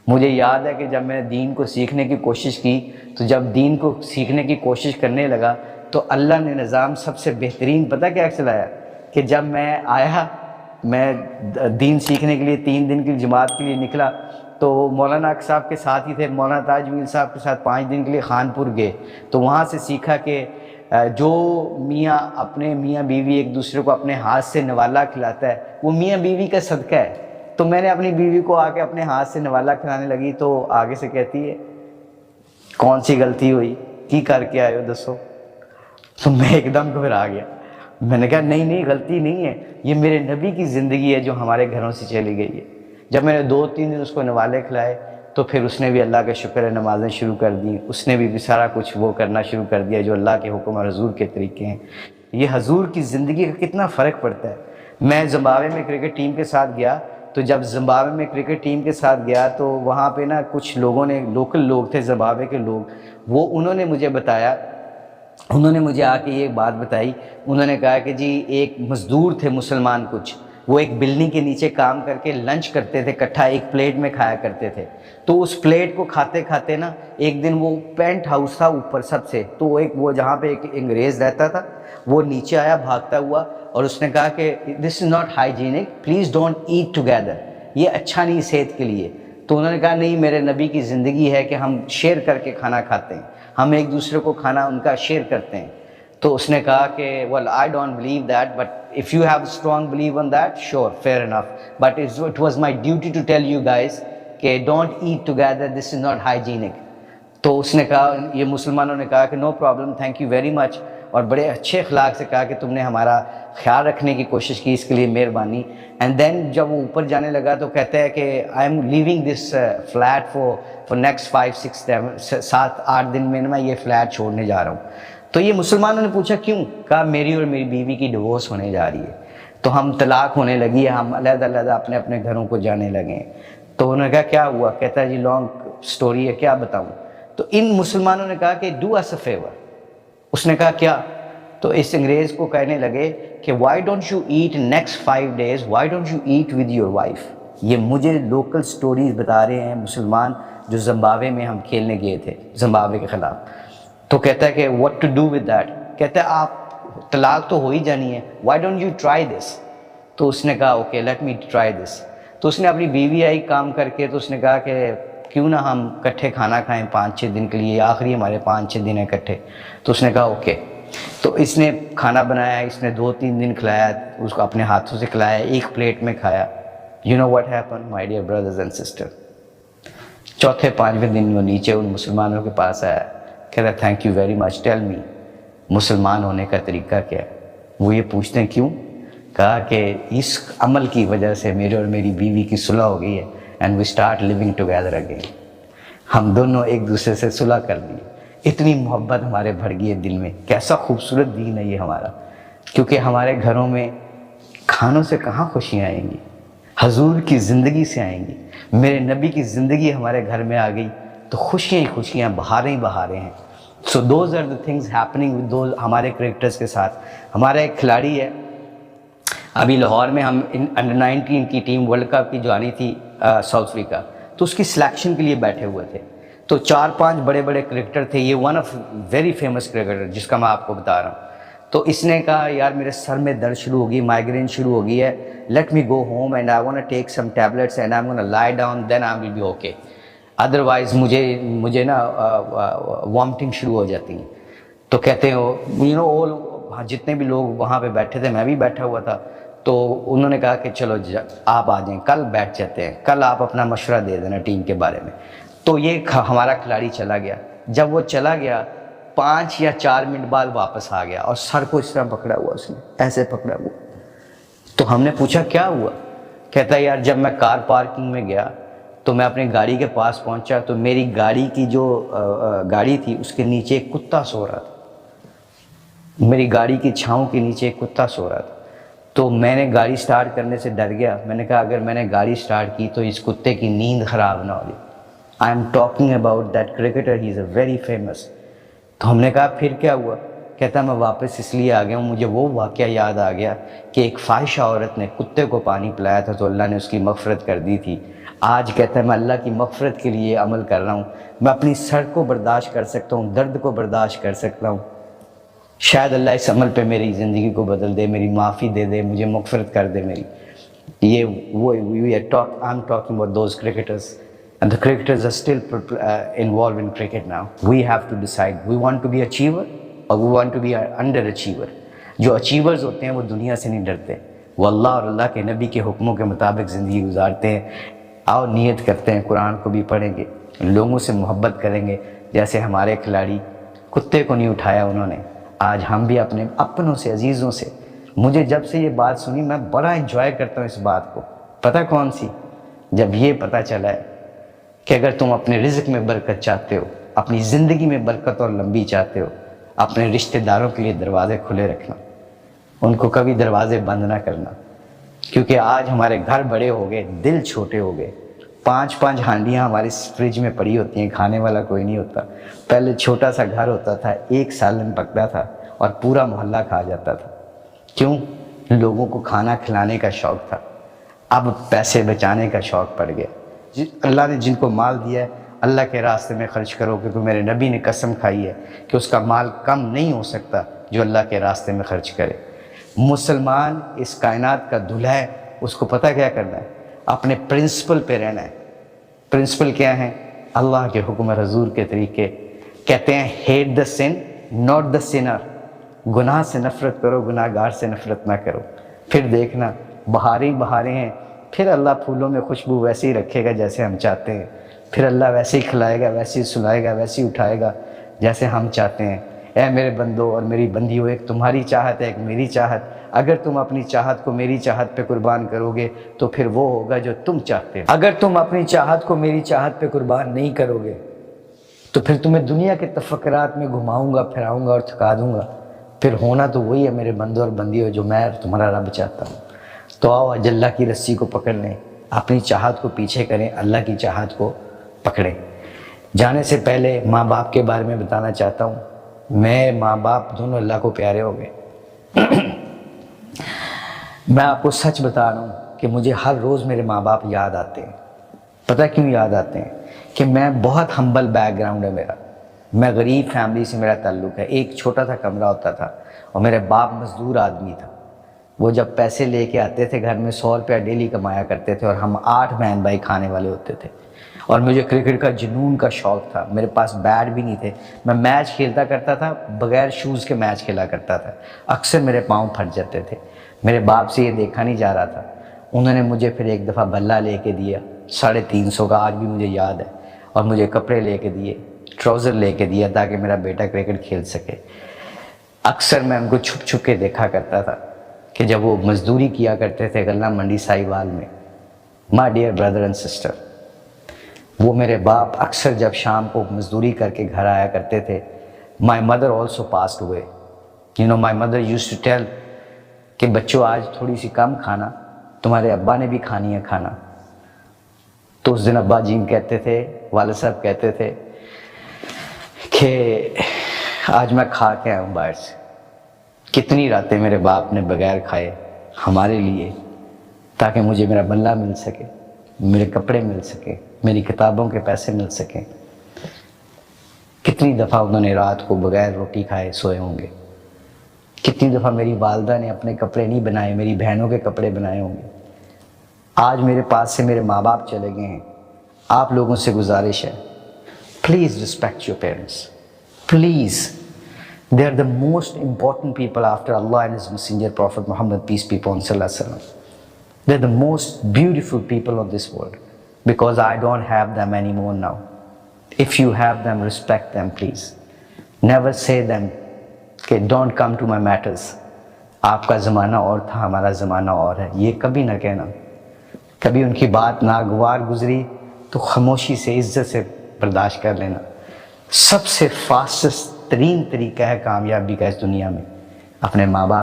مجھے یاد ہے کہ جب میں نے دین کو سیکھنے کی کوشش کی تو جب دین کو سیکھنے کی کوشش کرنے لگا تو اللہ نے نظام سب سے بہترین پتہ کیا چلایا کہ جب میں آیا، میں دین سیکھنے کے لیے 3 دن کی جماعت کے لیے نکلا تو مولانا اک صاحب کے ساتھ ہی تھے، مولانا تاج میل صاحب کے ساتھ 5 دن کے لیے خانپور گئے، تو وہاں سے سیکھا کہ جو میاں اپنے میاں بیوی ایک دوسرے کو اپنے ہاتھ سے نوالا کھلاتا ہے وہ میاں بیوی کا صدقہ ہے۔ تو میں نے اپنی بیوی کو آ کے اپنے ہاتھ سے نوالا کھلانے لگی تو آگے سے کہتی ہے کون سی غلطی ہوئی، کی کر کے آئے ہو دسو؟ تو میں ایک دم گھبرا گیا، میں نے کہا نہیں غلطی نہیں ہے، یہ میرے نبی کی زندگی ہے جو ہمارے گھروں سے چلی گئی ہے۔ جب میں نے 2-3 دن اس کو نوالے کھلائے تو پھر اس نے بھی اللہ کا شکر ہے نمازیں شروع کر دیں، اس نے بھی سارا کچھ وہ کرنا شروع کر دیا جو اللہ کے حکم اور حضور کے طریقے ہیں۔ یہ حضور کی زندگی کا کتنا فرق پڑتا ہے۔ میں زمبابوے میں کرکٹ ٹیم کے ساتھ گیا تو جب زمبابوے میں کرکٹ ٹیم کے ساتھ گیا تو وہاں پہ نا کچھ لوگوں نے، لوکل لوگ تھے زمبابوے کے لوگ، وہ انہوں نے مجھے بتایا، انہوں نے مجھے آ کے یہ بات بتائی، انہوں نے کہا کہ جی ایک مزدور تھے مسلمان کچھ، وہ ایک بلڈنگ کے نیچے کام کر کے لنچ کرتے تھے اکٹھا، ایک پلیٹ میں کھایا کرتے تھے، تو اس پلیٹ کو کھاتے کھاتے نا ایک دن وہ پینٹ ہاؤس تھا اوپر سب سے، تو وہ جہاں پہ ایک انگریز رہتا تھا وہ نیچے آیا بھاگتا ہوا اور اس نے کہا کہ this is not hygienic, please don't eat together, یہ اچھا نہیں صحت کے لیے۔ تو انہوں نے کہا نہیں، میرے نبی کی زندگی ہے کہ ہم شیئر کر کے کھانا کھاتے ہیں، ہم ایک دوسرے کو کھانا ان کا شیئر کرتے ہیں۔ تو اس نے کہا کہ well I don't believe that but if you have a strong belief on that sure fair enough but it was my duty to tell you guys کہ don't eat together, this is not hygienic۔ تو اس نے کہا، یہ مسلمانوں نے کہا کہ no problem, thank you very much، اور بڑے اچھے اخلاق سے کہا کہ تم نے ہمارا خیال رکھنے کی کوشش کی، اس کے لیے مہربانی۔ اینڈ دین جب وہ اوپر جانے لگا تو کہتا ہے کہ I am leaving this flat for next 5-6-7-8 دن میں میں یہ فلیٹ چھوڑنے جا رہا ہوں۔ تو یہ مسلمانوں نے پوچھا کیوں؟ کہا میری اور میری بیوی کی ڈیورس ہونے جا رہی ہے، تو ہم طلاق ہونے لگی ہے، ہم علیحدہ علیحدہ اپنے اپنے گھروں کو جانے لگے ہیں۔ تو انہوں نے کہا کیا ہوا؟ کہتا ہے جی لانگ سٹوری ہے، کیا بتاؤں؟ تو ان مسلمانوں نے کہا کہ ڈو اس اے فیور۔ اس نے کہا کیا؟ تو اس انگریز کو کہنے لگے کہ why don't you eat next 5 days، why don't you eat with your wife. یہ مجھے لوکل سٹوریز بتا رہے ہیں مسلمان جو زمبابوے میں ہم کھیلنے گئے تھے زمبابوے کے خلاف۔ تو کہتا ہے کہ what to do with that، کہتا ہے آپ طلاق تو ہو ہی جانی ہے، why don't you try this۔ تو اس نے کہا okay let me try this۔ تو اس نے اپنی بیوی آئی کام کر کے، تو اس نے کہا کہ کیوں نہ ہم اکٹھے کھانا کھائیں 5-6 دن کے لیے، آخری ہمارے 5-6 دن اکٹھے۔ تو اس نے کہا اوکے۔ تو اس نے کھانا بنایا، اس نے 2-3 دن کھلایا، اس کو اپنے ہاتھوں سے کھلایا، ایک پلیٹ میں کھایا۔ you know what happened my dear brothers and sisters، 4-5ویں دن وہ نیچے ان مسلمانوں کے پاس آیا، کہہ رہا thank you very much, tell me مسلمان ہونے کا طریقہ کیا ہے؟ وہ یہ پوچھتے ہیں کیوں؟ کہا کہ اس عمل کی وجہ سے میرے اور میری بیوی کی صلح ہو گئی ہے، and we start living together again, ہم دونوں ایک دوسرے سے صلح کر لی، اتنی محبت ہمارے بڑھ گئی ہے دل میں۔ کیسا خوبصورت دین ہے یہ ہمارا، کیونکہ ہمارے گھروں میں کھانوں سے کہاں خوشیاں آئیں گی، حضور کی زندگی سے آئیں گی۔ میرے نبی کی زندگی ہمارے گھر میں آ گئی تو خوشیاں ہی خوشیاں، بہاریں ہی بہاریں ہیں۔ So those are the things happening with those, ہمارے کریکٹرز کے ساتھ۔ ہمارا ایک کھلاڑی ہے، ابھی لاہور میں ہم انڈر 19 کی ٹیم ورلڈ کپ کی جو آنی تھی ساؤتھ افریقہ، تو اس کی سلیکشن کے لیے بیٹھے ہوئے تھے، تو 4-5 بڑے بڑے کرکٹر تھے، یہ one of very famous cricketer جس کا میں آپ کو بتا رہا ہوں۔ تو اس نے کہا یار میرے سر میں درد شروع ہوگی، مائگرین شروع ہو گئی ہے، let me go home and I want to take some tablets and I want to lie down then I will be okay, otherwise مجھے نا وامٹنگ شروع ہو جاتی ہیں۔ تو کہتے ہیں جتنے بھی لوگ وہاں پہ بیٹھے تھے، میں بھی بیٹھا ہوا تھا، تو انہوں نے کہا کہ چلو آپ آ جائیں، کل بیٹھ جاتے ہیں، کل آپ اپنا مشورہ دے دینا ٹیم کے بارے میں۔ تو یہ ہمارا کھلاڑی چلا گیا۔ جب وہ چلا گیا 5 یا 4 منٹ بعد واپس آ گیا اور سر کو اس طرح پکڑا ہوا، اس نے ایسے پکڑا ہوا۔ تو ہم نے پوچھا کیا ہوا؟ کہتا ہے یار جب میں کار پارکنگ میں گیا تو میں اپنی گاڑی کے پاس پہنچا تو میری گاڑی کی جو گاڑی تھی اس کے نیچے ایک کتا سو رہا تھا، میری گاڑی کی چھاؤں کے نیچے ایک کتا سو رہا تھا۔ تو میں نے گاڑی سٹارٹ کرنے سے ڈر گیا، میں نے کہا اگر میں نے گاڑی سٹارٹ کی تو اس کتے کی نیند خراب نہ ہو جائے۔ I am talking about that cricketer, he is a very famous. تو ہم نے کہا پھر کیا ہوا؟ کہتا میں واپس اس لیے آ گیا ہوں، مجھے وہ واقعہ یاد آ گیا کہ ایک فاحشہ عورت نے کتے کو پانی پلایا تھا تو اللہ نے اس کی مغفرت کر دی تھی۔ آج کہتا ہے میں اللہ کی مغفرت کے لیے عمل کر رہا ہوں، میں اپنی سڑ کو برداشت کر سکتا ہوں، درد کو برداشت کر سکتا ہوں، شاید اللہ اس عمل پہ میری زندگی کو بدل دے، میری معافی دے دے، مجھے مغفرت کر دے میری. یہ وہ I'm talking about those cricketers, and the cricketers are still involved in cricket now. We have to decide, we want to be achiever or we want to be an underachiever. جو اچیورز ہوتے ہیں وہ دنیا سے نہیں ڈرتے، وہ اللہ اور اللہ کے نبی کے حکموں کے مطابق زندگی گزارتے ہیں. آؤ نیت کرتے ہیں قرآن کو بھی پڑھیں گے، لوگوں سے محبت کریں گے. جیسے ہمارے کھلاڑی کتے کو نہیں اٹھایا انہوں نے، آج ہم بھی اپنے اپنوں سے، عزیزوں سے. مجھے جب سے یہ بات سنی میں بڑا انجوائے کرتا ہوں اس بات کو. پتہ کون سی؟ جب یہ پتہ چلا ہے کہ اگر تم اپنے رزق میں برکت چاہتے ہو، اپنی زندگی میں برکت اور لمبی چاہتے ہو، اپنے رشتہ داروں کے لیے دروازے کھلے رکھنا، ان کو کبھی دروازے بند نہ کرنا. کیونکہ آج ہمارے گھر بڑے ہو گئے، دل چھوٹے ہو گئے. 5 ہانڈیاں ہماری فریج میں پڑی ہوتی ہیں، کھانے والا کوئی نہیں ہوتا. پہلے چھوٹا سا گھر ہوتا تھا، 1 سالن پکتا تھا اور پورا محلہ کھا جاتا تھا. کیوں؟ لوگوں کو کھانا کھلانے کا شوق تھا. اب پیسے بچانے کا شوق پڑ گیا. اللہ نے جن کو مال دیا ہے اللہ کے راستے میں خرچ کرو، کیونکہ میرے نبی نے قسم کھائی ہے کہ اس کا مال کم نہیں ہو سکتا جو اللہ کے راستے میں خرچ کرے. مسلمان اس کائنات کا دلہا ہے، اس کو پتہ کیا کرنا ہے؟ اپنے پرنسپل پہ رہنا ہے. پرنسپل کیا ہیں؟ اللہ کے حکم حضور کے طریقے. کہتے ہیں hate the sin not the sinner. گناہ سے نفرت کرو، گناہ گار سے نفرت نہ کرو. پھر دیکھنا بہاریں بہاریں ہیں، پھر اللہ پھولوں میں خوشبو ویسے ہی رکھے گا جیسے ہم چاہتے ہیں. پھر اللہ ویسے ہی کھلائے گا، ویسے ہی سلائے گا، ویسے ہی اٹھائے گا جیسے ہم چاہتے ہیں. اے میرے بندو اور میری بندیوں، ایک تمہاری چاہت ہے، ایک میری چاہت. اگر تم اپنی چاہت کو میری چاہت پہ قربان کرو گے تو پھر وہ ہوگا جو تم چاہتے ہو. اگر تم اپنی چاہت کو میری چاہت پہ قربان نہیں کرو گے تو پھر تمہیں دنیا کے تفکرات میں گھماؤں گا، پھراؤں گا اور تھکا دوں گا. پھر ہونا تو وہی ہے میرے بندو اور بندیوں جو میں تمہارا رب چاہتا ہوں. تو آؤ آج اللہ کی رسی کو پکڑ لیں، اپنی چاہت کو پیچھے کریں، اللہ کی چاہت کو پکڑیں. جانے سے پہلے ماں باپ کے بارے میں بتانا چاہتا ہوں. میں ماں باپ دونوں اللہ کو پیارے ہو گئے. میں آپ کو سچ بتا رہا ہوں کہ مجھے ہر روز میرے ماں باپ یاد آتے ہیں. پتہ کیوں یاد آتے ہیں؟ کہ میں بہت ہمبل بیک گراؤنڈ ہے میرا. میں غریب فیملی سے میرا تعلق ہے. ایک چھوٹا سا کمرہ ہوتا تھا اور میرے باپ مزدور آدمی تھا. وہ جب پیسے لے کے آتے تھے گھر میں 100 روپیہ ڈیلی کمایا کرتے تھے اور ہم 8 بہن بھائی کھانے والے ہوتے تھے. اور مجھے کرکٹ کا جنون کا شوق تھا. میرے پاس بیٹ بھی نہیں تھے. میں میچ کھیلتا کرتا تھا، بغیر شوز کے میچ کھیلا کرتا تھا. اکثر میرے پاؤں پھٹ جاتے تھے. میرے باپ سے یہ دیکھا نہیں جا رہا تھا. انہوں نے مجھے پھر ایک دفعہ بلہ لے کے دیا 350 کا، آج بھی مجھے یاد ہے. اور مجھے کپڑے لے کے دیے، ٹراؤزر لے کے دیا تاکہ میرا بیٹا کرکٹ کھیل سکے. اکثر میں ان کو چھپ چھپ کے دیکھا کرتا تھا کہ جب وہ مزدوری کیا کرتے تھے غلہ منڈی ساہیوال میں. My dear brother and sister, وہ میرے باپ اکثر جب شام کو مزدوری کر کے گھر آیا کرتے تھے. مائی مدر آلسو پاسڈ ہوئے. My mother used to tell کہ بچوں آج تھوڑی سی کم کھانا، تمہارے ابا نے بھی کھانی ہے کھانا. تو اس دن ابا جی کہتے تھے، والد صاحب کہتے تھے کہ آج میں کھا کے آیا ہوں باہر سے. کتنی راتیں میرے باپ نے بغیر کھائے ہمارے لیے تاکہ مجھے میرا بلہ مل سکے، میرے کپڑے مل سکے، میری کتابوں کے پیسے مل سکیں. کتنی دفعہ انہوں نے رات کو بغیر روٹی کھائے سوئے ہوں گے. کتنی دفعہ میری والدہ نے اپنے کپڑے نہیں بنائے، میری بہنوں کے کپڑے بنائے ہوں گے. آج میرے پاس سے میرے ماں باپ چلے گئے ہیں. آپ لوگوں سے گزارش ہے، please respect your parents. Please, they are the most important people after Allah and His Messenger Prophet Muhammad, peace be upon him, sallallahu alaihi wasallam. They're the most beautiful people of this world because I don't have them anymore now. If you have them, respect them, please. Never say them کہ don't come to my matters. آپ کا زمانہ اور تھا، ہمارا زمانہ اور ہے. یہ کبھی نہ کہنا. کبھی ان کی بات ناگوار گزری تو خاموشی سے، عزت سے برداشت کر لینا. سب سے فاسسٹ ترین طریقہ ہے کامیابی کا اس دنیا میں اپنے ماں باپ